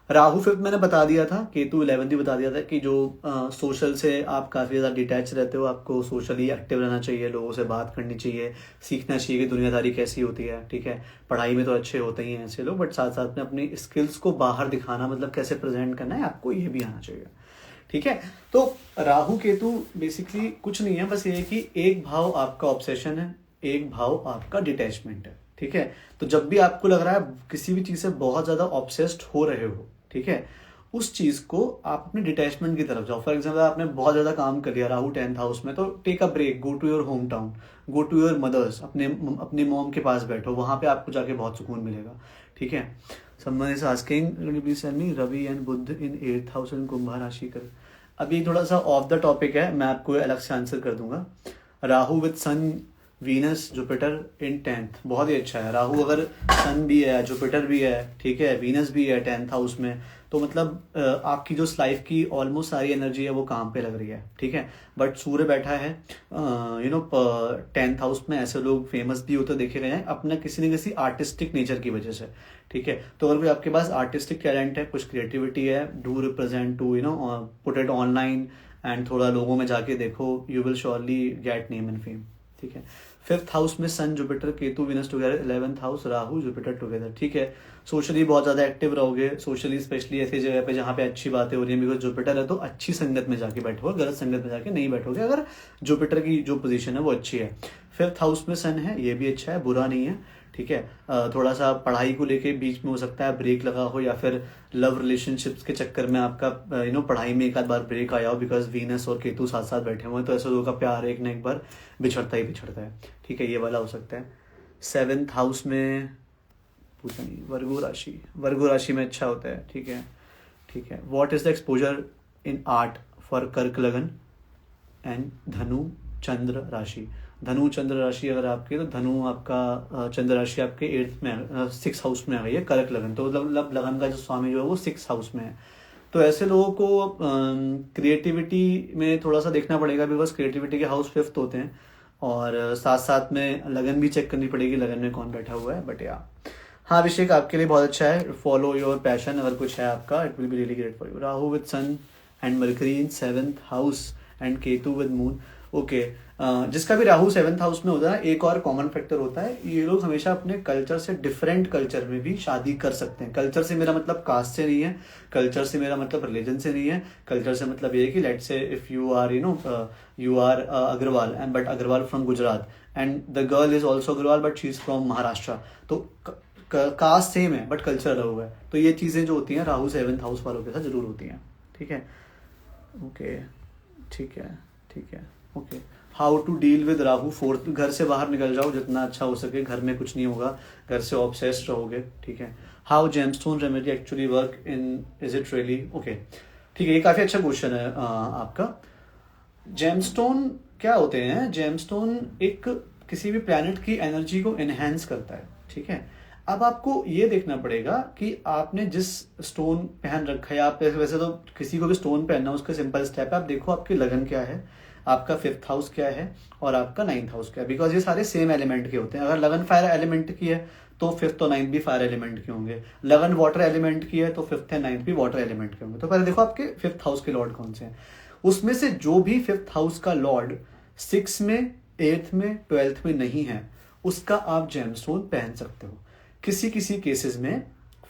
राहु 5th मैंने बता दिया था, केतु 11th भी बता दिया था कि जो सोशल से आप काफ़ी ज़्यादा डिटैच रहते हो, आपको सोशली एक्टिव रहना चाहिए, लोगों से बात करनी चाहिए, सीखना चाहिए कि दुनियादारी कैसी होती है, ठीक है। पढ़ाई में तो अच्छे होते ही हैं ऐसे लोग, बट साथ साथ में अपनी स्किल्स को बाहर दिखाना, मतलब कैसे प्रेजेंट करना है आपको, ये भी आना चाहिए, ठीक है। तो राहु केतु बेसिकली कुछ नहीं है, बस ये है कि एक भाव आपका ऑब्सेशन है, एक भाव आपका डिटैचमेंट है, ठीक है। तो जब भी आपको लग रहा है किसी भी चीज़ से बहुत ज़्यादा ऑब्सेस्ड हो रहे हो, ठीक है, उस चीज को आप अपने डिटैचमेंट की तरफ जाओ। फॉर एग्जाम्पल आपने बहुत ज्यादा काम कर लिया राहु 10th हाउस में, तो take a break, go to your home town, go to your mother's, अपने मॉम के पास बैठो, वहां पे आपको जाके बहुत सुकून मिलेगा, ठीक है। Someone is asking please tell me Ravi and Budh in 8th house in Kumbh rashi कर। अभी थोड़ा सा ऑफ द टॉपिक है, मैं आपको अलग से आंसर कर दूंगा। Rahu with sun Venus Jupiter in 10th बहुत ही अच्छा है। राहु अगर सन भी है, जुपिटर भी है, ठीक है, वीनस भी है 10th हाउस में, तो मतलब आपकी जो लाइफ की ऑलमोस्ट सारी एनर्जी है वो काम पे लग रही है, ठीक है। बट सूर्य बैठा है 10th हाउस में, ऐसे लोग फेमस भी होते देखे गए हैं अपना किसी न किसी आर्टिस्टिक नेचर की वजह से, ठीक है। तो अगर कोई आपके पास आर्टिस्टिक टैलेंट है, कुछ क्रिएटिविटी है, do represent to put it online and थोड़ा लोगों में जाके देखो, you will surely get name and fame, ठीक है। 5th हाउस में sun Jupiter Ketu Venus together, 11th house Rahu Jupiter together, ठीक है। सोशली बहुत ज्यादा एक्टिव रहोगे, सोशली स्पेशली ऐसी जगह पे जहाँ पे अच्छी बातें हो रही है, बिकॉज जुपिटर है तो अच्छी संगत में जाके बैठोगे, गलत संगत में जाके नहीं बैठोगे, अगर जुपिटर की जो पोजीशन है वो अच्छी है। 5th हाउस में सन है, ये भी अच्छा है, बुरा नहीं है, ठीक है। थोड़ा सा पढ़ाई को लेके बीच में हो सकता है ब्रेक लगा हो, या फिर लव रिलेशनशिप्स के चक्कर में आपका पढ़ाई में एक आध बार ब्रेक आया हो, बिकॉज वीनस और केतु साथ साथ बैठे हुए हैं, तो ऐसे लोगों का प्यार एक न एक बार बिछड़ता ही बिछड़ता है, ठीक है, ये वाला हो सकता है। 7th हाउस में पूछा नहीं, वर्गो राशि में अच्छा होता है, ठीक है, ठीक है। What is the exposure in art for कर्क लगन एंड धनु चंद्र राशि। धनु चंद्र राशि अगर आपके, तो धनु आपका चंद्र राशि आपके 8th में 6th हाउस में आ गई है, कर्क लगन, तो मतलब लगन का जो स्वामी जो है वो 6th हाउस में है। तो ऐसे लोगों को क्रिएटिविटी में थोड़ा सा देखना पड़ेगा, बिकॉज क्रिएटिविटी के हाउस 5th होते हैं, और साथ साथ में लगन भी चेक करनी पड़ेगी, लगन में कौन बैठा हुआ है। बट या हाँ अभिषेक, आपके लिए बहुत अच्छा है, फॉलो योर पैशन, अगर कुछ है आपका, it will be really great for you. Rahu with sun and Mercury in 7th house and Ketu with moon. Okay, जिसका भी राहु 7th हाउस में होता है, एक और कॉमन फैक्टर होता है, ये लोग हमेशा अपने कल्चर से डिफरेंट कल्चर में भी शादी कर सकते हैं। कल्चर से मेरा मतलब कास्ट से नहीं है, कल्चर से मेरा मतलब रिलीजन से नहीं है, कल्चर से मतलब ये है कि let's say if you are you are Agarwal and but Agarwal from Gujarat and the girl is also Agarwal but she is from Maharashtra, तो कास्ट सेम है बट कल्चर अलग हुआ है। तो ये चीज़ें जो होती हैं राहु 7th हाउस वालों के साथ जरूर होती हैं। ठीक है, ओके, ठीक है, ठीक है, okay. How to deal with Rahu 4th, घर से बाहर निकल जाओ जितना अच्छा हो सके, घर में कुछ नहीं होगा, घर से ऑब्सेस्ड रहोगे। ठीक है, how gemstone remedy actually work in, is it really, okay, ठीक है, ये काफ़ी अच्छा क्वेश्चन है आपका। जेमस्टोन क्या होते हैं? जेमस्टोन एक किसी भी प्लैनेट की एनर्जी को एनहेंस करता है। ठीक है, अब आपको ये देखना पड़ेगा कि आपने जिस स्टोन पहन रखा है, आप वैसे तो किसी को भी स्टोन पहनना उसका सिंपल स्टेप है, आप देखो आपकी लगन क्या है, आपका 5th हाउस क्या है और आपका 9th हाउस क्या है, बिकॉज ये सारे सेम एलिमेंट के होते हैं। अगर लगन फायर एलिमेंट की है तो 5th और 9th भी फायर एलिमेंट के होंगे, लगन वाटर एलिमेंट की है तो 5th एंड 9th भी वाटर एलिमेंट के होंगे। तो पहले देखो आपके 5th हाउस के लॉर्ड कौन से हैं, उसमें से जो भी 5th हाउस का लॉर्ड 6 में, 8th में, 12th में नहीं है, उसका आप जेमस्टोन पहन सकते हो। किसी किसी केसेस में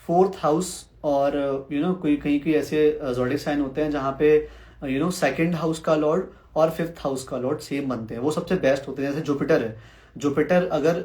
4th हाउस और कोई कहीं कोई ऐसे ज़ोडिक साइन होते हैं जहाँ पे 2nd हाउस का लॉर्ड और 5th हाउस का लॉर्ड सेम बनते हैं, वो सबसे बेस्ट होते हैं। जैसे जुपिटर है, जुपिटर अगर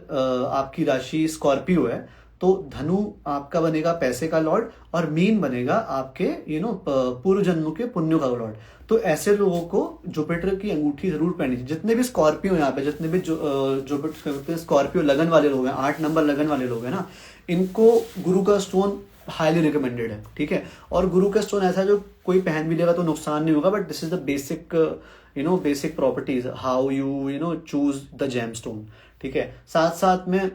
आपकी राशि स्कॉर्पियो है तो धनु आपका बनेगा पैसे का लॉर्ड और मीन बनेगा आपके पूर्व जन्मों के पुण्यों का लॉर्ड। तो ऐसे लोगों को जुपिटर की अंगूठी जरूर पहननी चाहिए। जितने भी स्कॉर्पियो यहाँ पे, जितने भी जुपिटर स्कॉर्पियो लगन वाले लोग हैं, 8 नंबर लगन वाले लोग हैं ना, इनको गुरु का स्टोन हाईली रिकमेंडेड है। ठीक है, और गुरु का स्टोन ऐसा है जो कोई पहन भी लेगा तो नुकसान नहीं होगा, but this is the basic basic properties how you choose the gemstone. ठीक है, साथ साथ में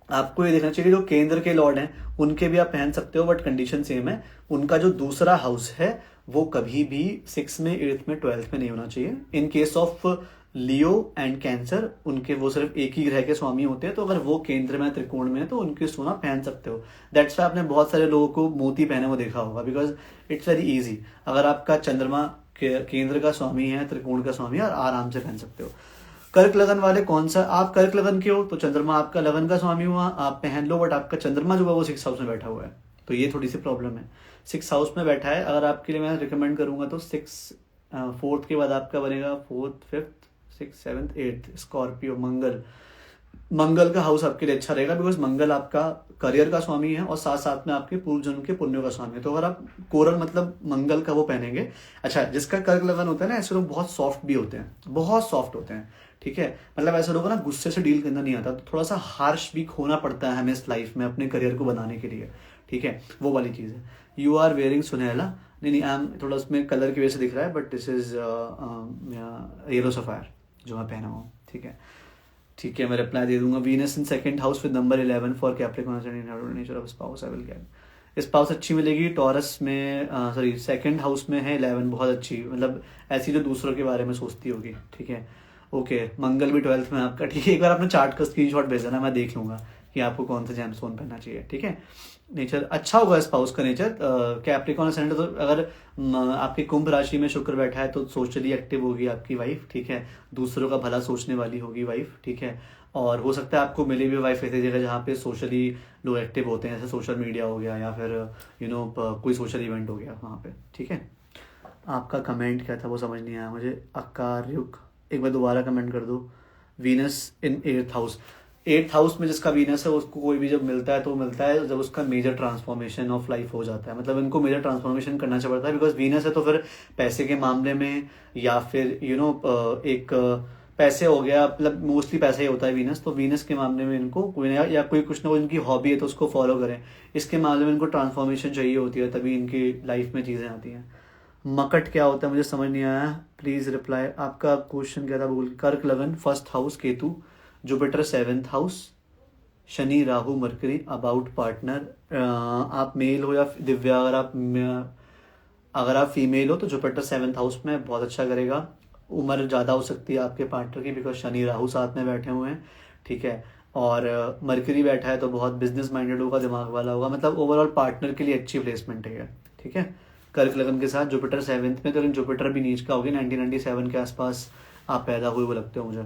आपको ये देखना चाहिए जो केंद्र के लॉर्ड हैं उनके भी आप पहन सकते हो, बट कंडीशन सेम है, उनका जो दूसरा हाउस है वो कभी भी 6 में, 8th में, 12th में नहीं होना चाहिए। In case of Leo and cancer, उनके वो सिर्फ एक ही ग्रह के स्वामी होते हैं, तो अगर वो केंद्र में, त्रिकोण में है तो उनके सोना पहन सकते हो। दैट्स वाई आपने बहुत सारे लोगों को मोती पहने हुए देखा होगा, बिकॉज इट्स वेरी इजी। अगर आपका चंद्रमा केंद्र का स्वामी है, त्रिकोण का स्वामी है, और आराम से पहन सकते हो। कर्क लगन वाले कौन सा, आप कर्क लगन के हो तो चंद्रमा आपका लगन का स्वामी हुआ, आप पहन लो, बट आपका चंद्रमा जो है वो 6th हाउस में बैठा हुआ है, तो ये थोड़ी सी प्रॉब्लम है। 6th हाउस में बैठा है, अगर आपके लिए मैं रिकमेंड करूंगा तो 4th के बाद आपका बनेगा 4th, 5th, 6th, 7th, 8th Scorpio, मंगल का हाउस आपके लिए अच्छा रहेगा, बिकॉज मंगल आपका करियर का स्वामी है और साथ साथ में आपके पूर्व जन्म के पुण्यों का स्वामी है। तो अगर आप कोरल मतलब मंगल का वो पहनेंगे, अच्छा, जिसका कर्क लगन होता है ना, ऐसे लोग बहुत सॉफ्ट भी होते हैं, बहुत सॉफ्ट होते हैं। ठीक है, मतलब ऐसे लोगों को ना गुस्से से डील करना नहीं आता, तो थोड़ा सा हार्श भी होना पड़ता है हमें इस लाइफ में अपने करियर को बनाने के लिए। ठीक है, वो वाली चीज़ है। यू आर वेयरिंग सुनहला, नहीं आई एम, थोड़ा उसमें कलर की वजह से दिख रहा है, but this is yellow sapphire जो मैं पहना हूँ। ठीक है, ठीक है, मैं रिप्लाई दे दूंगा। Venus in 2nd house with number 11 for Capricorn nature of spouse, I will get spouse अच्छी मिलेगी। टॉरस में, सॉरी 2nd हाउस में है 11, बहुत अच्छी, मतलब ऐसी जो दूसरों के बारे में सोचती होगी। ठीक है, ओके, मंगल भी 12th में आपका। ठीक है, एक बार अपने चार्ट का स्क्रीनशॉट भेज देना, मैं देख लूंगा कि आपको कौन सा जेमस्टोन पहनना चाहिए। ठीक है, नेचर अच्छा होगा स्पाउस का नेचर। कैप्रिकॉर्न असेंडेंट, तो अगर आपकी कुंभ राशि में शुक्र बैठा है तो सोशली एक्टिव होगी आपकी वाइफ। ठीक है, दूसरों का भला सोचने वाली होगी वाइफ। ठीक है, और हो सकता है आपको मिली भी वाइफ ऐसी जगह जहाँ पे सोशली लोग एक्टिव होते हैं, जैसे सोशल मीडिया हो गया या फिर कोई सोशल इवेंट हो गया वहाँ पे। ठीक है, आपका कमेंट क्या था वो समझ नहीं आया मुझे। अकार्युक, एक बार दोबारा कमेंट कर दो। वीनस इन 8th हाउस, 8th हाउस में जिसका वीनस है उसको कोई भी जब मिलता है तो मिलता है जब उसका मेजर ट्रांसफॉर्मेशन ऑफ लाइफ हो जाता है, मतलब इनको मेजर ट्रांसफॉर्मेशन करना चाहिए पड़ता है, बिकॉज वीनस है तो फिर पैसे के मामले में या फिर एक पैसे हो गया, मतलब मोस्टली पैसा ही होता है वीनस, तो वीनस के मामले में इनको कोई या कोई कुछ ना कोई इनकी हॉबी है तो उसको फॉलो करें। इसके मामले में इनको ट्रांसफॉर्मेशन चाहिए होती है, तभी इनकी लाइफ में चीज़ें आती हैं। मकट क्या होता है मुझे समझ नहीं आया, प्लीज रिप्लाई। आपका क्वेश्चन क्या था बोल। कर्क लगन 1st house Ketu, Jupiter 7th house, Shani Rahu mercury, about partner. आप मेल हो या दिव्या, अगर आप फीमेल हो तो जुपिटर 7th हाउस में बहुत अच्छा करेगा। उम्र ज़्यादा हो सकती है आपके पार्टनर की, बिकॉज शनि राहु साथ में बैठे हुए हैं। ठीक है, और मरकरी बैठा है तो बहुत बिजनेस माइंडेड होगा, दिमाग वाला होगा, मतलब ओवरऑल पार्टनर के लिए अच्छी प्लेसमेंट है। ठीक है, कर्क लगन के साथ जुपिटर 7th में, तो लेकिन जुपिटर भी नीच का हो गया, 1997 के आसपास आप पैदा हुए वो लगते हो मुझे।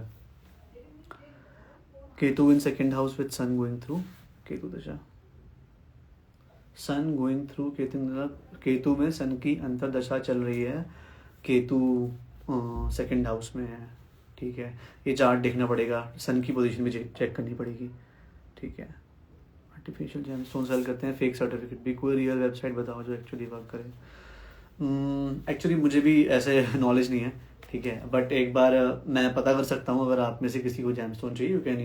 Ketu in second house with sun going through, Ketu दशा, सन गोइंग थ्रू केतु में सन की अंतरदशा चल रही है, केतु सेकेंड हाउस में है, ठीक है। ये चार्ट देखना पड़ेगा, सन की पोजीशन भी चेक करनी पड़ेगी, ठीक है। आर्टिफिशियल जेमस्टोन सेल करते हैं, फेक सर्टिफिकेट भी, कोई रियल वेबसाइट बताओ जो एक्चुअली वर्क करे। एक्चुअली मुझे भी ऐसे नॉलेज नहीं है, ठीक है, बट एक बार मैं पता कर सकता हूँ, अगर आप में से किसी को जेमस्टोन चाहिए you can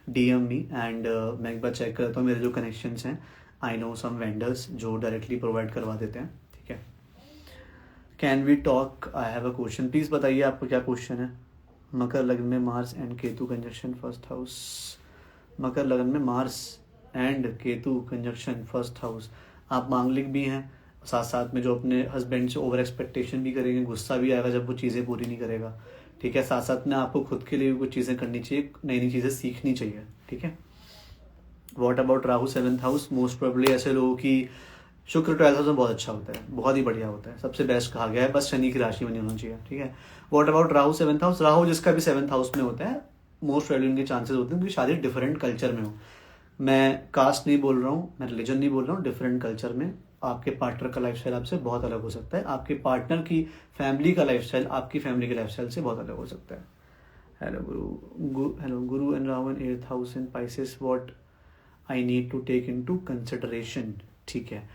DM me and मैं एक बार चेक करता हूँ मेरे जो कनेक्शंस हैं, आई नो सम वेंडर्स जो डायरेक्टली प्रोवाइड करवा देते हैं, ठीक है। Can we talk, I have a question, please बताइए आपका क्या क्वेश्चन है। मकर लग्न में Mars and Ketu conjunction first house, Makar lagna में Mars and Ketu conjunction first house, आप मांगलिक भी हैं, साथ साथ में जो अपने हस्बैंड से ओवर एक्सपेक्टेशन भी करेंगे, गुस्सा भी आएगा जब वो चीज़ें पूरी नहीं करेगा, ठीक है। साथ साथ में आपको खुद के लिए भी कुछ चीज़ें करनी चाहिए, नई नई चीज़ें सीखनी चाहिए, ठीक है। What about Rahu 7th house, most probably ऐसे लोगों की शुक्र 12th हाउस में बहुत अच्छा होता है, बहुत ही बढ़िया होता है, सबसे बेस्ट कहा गया है, बस शनि की राशि में नहीं होना चाहिए, ठीक है। What about Rahu 7th house, Rahu जिसका भी 7th हाउस में होता है, मोस्ट प्रोबेबली उनके चांसेस होते हैं कि शादी डिफरेंट कल्चर में हो। मैं कास्ट नहीं बोल रहा हूँ, मैं रिलीजन नहीं बोल रहा हूँ, डिफरेंट कल्चर में आपके पार्टनर का लाइफस्टाइल आपसे बहुत अलग हो सकता है, आपके पार्टनर की फैमिली का लाइफस्टाइल आपकी फैमिली के लाइफस्टाइल से बहुत अलग हो सकता है। Hello Guru and Rahu in 8th house in Pisces, what I need to take into consideration, ठीक है।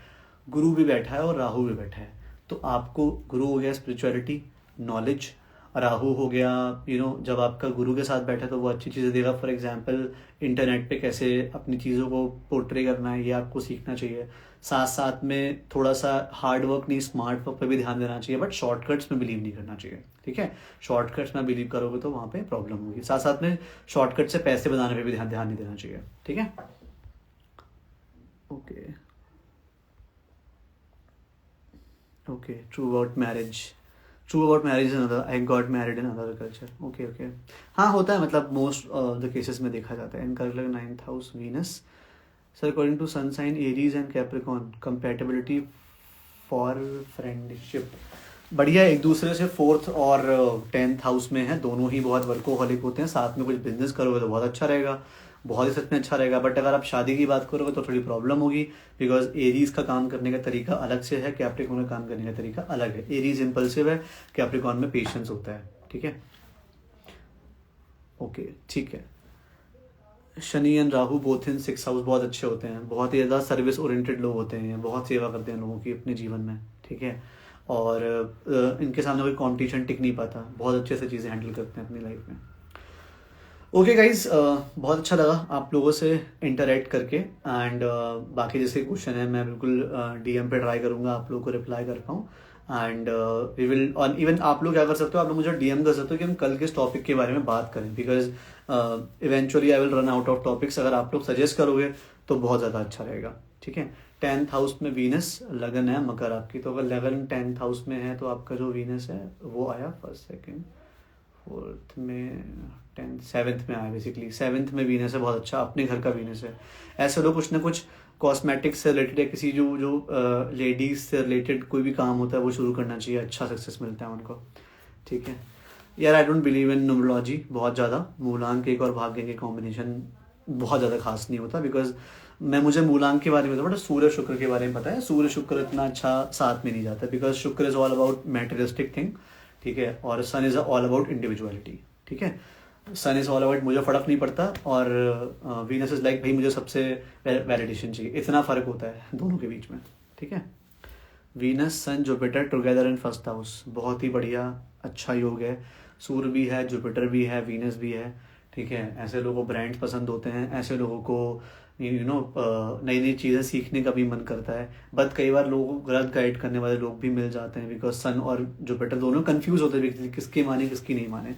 गुरु भी बैठा है और राहु भी बैठा है, तो आपको गुरु हो गया स्पिरिचुअलिटी, नॉलेज, राहु हो गया जब आपका गुरु के साथ बैठा तो वो अच्छी चीज़ें देगा। फॉर एग्जांपल इंटरनेट पे कैसे अपनी चीज़ों को पोर्ट्रे करना है, ये आपको सीखना चाहिए। साथ साथ में थोड़ा सा हार्ड वर्क नहीं, स्मार्ट वर्क पे भी ध्यान देना चाहिए, बट शॉर्टकट्स में बिलीव नहीं करना चाहिए, ठीक है। शॉर्टकट्स में बिलीव करोगे तो वहाँ पे प्रॉब्लम होगी। साथ साथ में शॉर्टकट से पैसे बनाने पे भी ध्यान नहीं देना चाहिए, ठीक है। Okay true about marriage, another, I got married in other culture, okay. हाँ होता है, मतलब मोस्ट द केसेस में देखा जाता है। In Kark 9th house Venus, sir according to sun sign Aries and Capricorn, compatibility for friendship, बढ़िया, एक दूसरे से 4th और 10th हाउस में है, दोनों ही बहुत वर्कोहॉलिक होते हैं, साथ में कुछ बिजनेस करोगे तो बहुत अच्छा रहेगा, बहुत ही सच में अच्छा रहेगा। बट अगर आप शादी की बात करोगे तो थोड़ी प्रॉब्लम होगी, बिकॉज एरीज का काम करने का तरीका अलग से है, कैप्रिकॉन का काम करने का तरीका अलग है। एरीज इम्पल्सिव है, कैप्रिकॉन में पेशेंस होता है, ठीक है। ओके ठीक है। Shani and Rahu both in 6th house बहुत अच्छे होते हैं, बहुत ही ज़्यादा सर्विस ओरिएंटेड लोग होते हैं, बहुत सेवा करते हैं लोगों की अपने जीवन में, ठीक है। और इनके सामने कोई कंपटीशन टिक नहीं पाता, बहुत अच्छे से चीज़ें हैंडल करते हैं अपनी लाइफ में। ओके गाइज, बहुत अच्छा लगा आप लोगों से इंटरेक्ट करके, एंड बाकी जैसे क्वेश्चन है मैं बिल्कुल DM पे ट्राई करूँगा आप लोगों को रिप्लाई कर पाऊँ, and we will on, even आप लोग क्या कर सकते हो, आप लोग मुझे DM कर सकते हो कि हम कल किस टॉपिक के बारे में बात करें, because eventually I will run out of topics. अगर आप लोग सजेस्ट करोगे तो बहुत ज़्यादा अच्छा रहेगा, ठीक है। 10th हाउस में वीनस लगन है मकर आपकी, तो अगर लगन 10th हाउस में है तो आपका जो वीनस है वो आया 1st 2nd 4th में 10th 7th में आया, बेसिकली 7th में वीनस है, बहुत अच्छा, अपने घर का वीनस है। ऐसे लोग कुछ ना कुछ कॉस्मेटिक्स से रिलेटेड या किसी जो लेडीज से रिलेटेड कोई भी काम होता है वो शुरू करना चाहिए, अच्छा सक्सेस मिलता है उनको, ठीक है। यार I don't believe in numerology बहुत ज़्यादा, मूलांक 1 और भाग्य के कॉम्बिनेशन बहुत ज़्यादा खास नहीं होता, बिकॉज मुझे मूलांक के बारे में तो बट सूर्य शुक्र के बारे में पता है, सूर्य शुक्र इतना अच्छा साथ में नहीं जाता, बिकॉज शुक्र is all about materialistic thing, ठीक है, और सन इज ऑल अबाउट इंडिविजुअलिटी, ठीक है। सन इज ऑल अबाउट मुझे फ़र्क नहीं पड़ता, और वीनस इज लाइक भाई मुझे सबसे वैलिडेशन चाहिए, इतना फ़र्क होता है दोनों के बीच में, ठीक है। Venus sun Jupiter together in 1st house, बहुत ही बढ़िया अच्छा योग है, सूर्य भी है, जुपिटर भी है, वीनस भी है, ठीक है। ऐसे लोगों को ब्रांड्स पसंद होते हैं, ऐसे लोगों को नई नई चीज़ें सीखने का भी मन करता है, बट कई बार लोगों को गलत गाइड करने वाले लोग भी मिल जाते हैं, बिकॉज सन और जुपिटर दोनों कंफ्यूज होते हैं किसकी माने किसकी नहीं माने,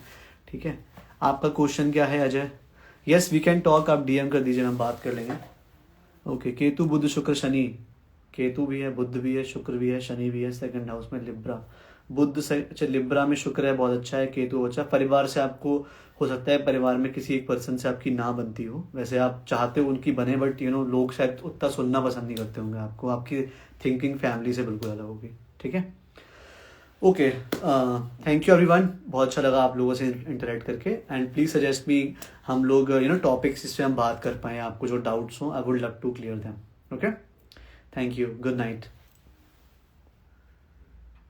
ठीक है। आपका क्वेश्चन क्या है Ajay? Yes we can talk, आप DM कर दीजिए, हम बात कर लेंगे। ओके केतु बुध शुक्र शनि, केतु भी है, बुध भी है, शुक्र भी है, शनि भी है 2nd हाउस में, लिब्रा, बुध से अच्छा लिब्रा में शुक्र है, बहुत अच्छा है, केतु अच्छा, परिवार से आपको हो सकता है परिवार में किसी एक पर्सन से आपकी ना बनती हो, वैसे आप चाहते हो उनकी बने, बट लोग शायद उतना सुनना पसंद नहीं करते होंगे आपको, आपकी थिंकिंग फैमिली से बिल्कुल अलग होगी, ठीक है। ओके, थैंक यू एवरीवन, बहुत अच्छा लगा आप लोगों से इंटरेक्ट करके, एंड प्लीज सजेस्ट मी, हम लोग टॉपिक्स जिस पे हम बात कर पाएँ, आपको जो डाउट्स हो, I would love to clear them. Okay, thank you, good night.